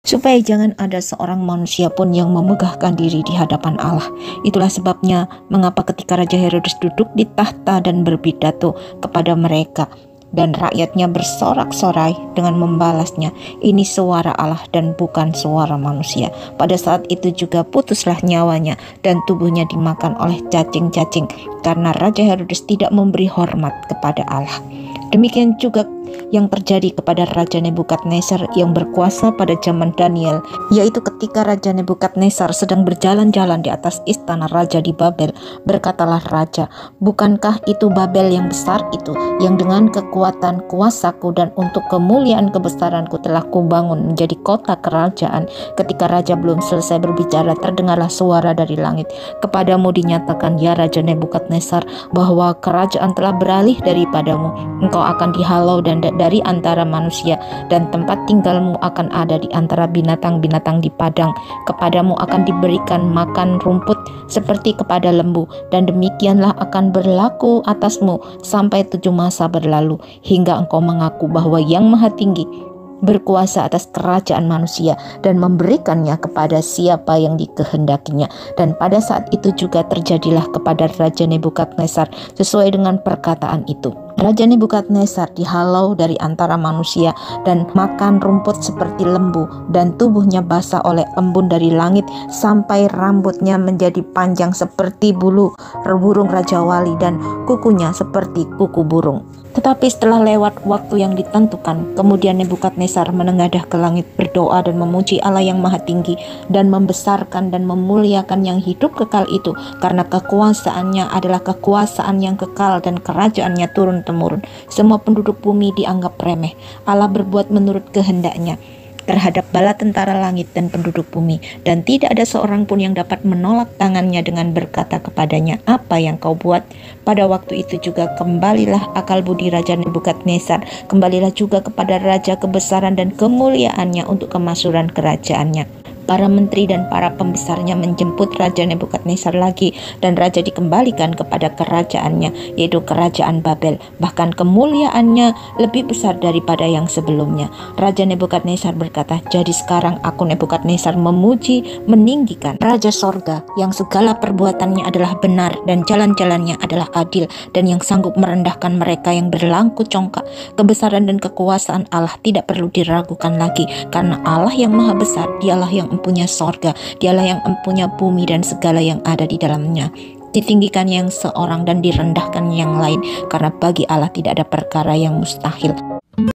supaya jangan ada seorang manusia pun yang memegahkan diri di hadapan Allah. Itulah sebabnya mengapa ketika Raja Herodes duduk di tahta dan berpidato kepada mereka, dan rakyatnya bersorak-sorai dengan membalasnya, "Ini suara Allah dan bukan suara manusia." Pada saat itu juga putuslah nyawanya dan tubuhnya dimakan oleh cacing-cacing karena Raja Herodes tidak memberi hormat kepada Allah. Demikian juga yang terjadi kepada Raja Nebukadnezar yang berkuasa pada zaman Daniel, yaitu ketika Raja Nebukadnezar sedang berjalan-jalan di atas istana raja di Babel. Berkatalah raja, "Bukankah itu Babel yang besar itu, yang dengan kekuatan kuasaku dan untuk kemuliaan kebesaranku telah kubangun menjadi kota kerajaan?" Ketika raja belum selesai berbicara, terdengarlah suara dari langit, "Kepadamu dinyatakan, ya Raja Nebukadnezar, bahwa kerajaan telah beralih daripadamu. Engkau akan dihalau dan dari antara manusia, dan tempat tinggalmu akan ada di antara binatang-binatang di padang. Kepadamu akan diberikan makan rumput seperti kepada lembu, dan demikianlah akan berlaku atasmu sampai 7 masa berlalu, hingga engkau mengaku bahwa Yang Maha Tinggi berkuasa atas kerajaan manusia dan memberikannya kepada siapa yang dikehendakinya." Dan pada saat itu juga terjadilah kepada Raja Nebukadnezar sesuai dengan perkataan itu. Raja Nebukadnezar dihalau dari antara manusia dan makan rumput seperti lembu, dan tubuhnya basah oleh embun dari langit sampai rambutnya menjadi panjang seperti bulu burung Raja Wali dan kukunya seperti kuku burung. Tetapi setelah lewat waktu yang ditentukan, kemudian Nebukadnezar menengadah ke langit, berdoa dan memuji Allah yang Maha Tinggi, dan membesarkan dan memuliakan yang hidup kekal itu, karena kekuasaannya adalah kekuasaan yang kekal dan kerajaannya turun-temurun. Semua penduduk bumi dianggap remeh. Allah berbuat menurut kehendaknya terhadap bala tentara langit dan penduduk bumi, dan tidak ada seorang pun yang dapat menolak tangannya dengan berkata kepadanya, "Apa yang kau buat?" Pada waktu itu juga kembalilah akal budi Raja Nebukadnezar, kembalilah juga kepada raja kebesaran dan kemuliaannya untuk kemakmuran kerajaannya. Para menteri dan para pembesarnya menjemput Raja Nebukadnezar lagi, dan raja dikembalikan kepada kerajaannya, yaitu kerajaan Babel. Bahkan kemuliaannya lebih besar daripada yang sebelumnya. Raja Nebukadnezar berkata, "Jadi sekarang aku Nebukadnezar memuji, meninggikan Raja sorga, yang segala perbuatannya adalah benar dan jalan-jalannya adalah adil, dan yang sanggup merendahkan mereka yang berlangku congkak. Kebesaran dan kekuasaan Allah tidak perlu diragukan lagi, karena Allah yang maha besar, Dialah yang empunya sorga, Dialah yang empunya bumi dan segala yang ada di dalamnya. Ditinggikan yang seorang dan direndahkan yang lain, karena bagi Allah tidak ada perkara yang mustahil."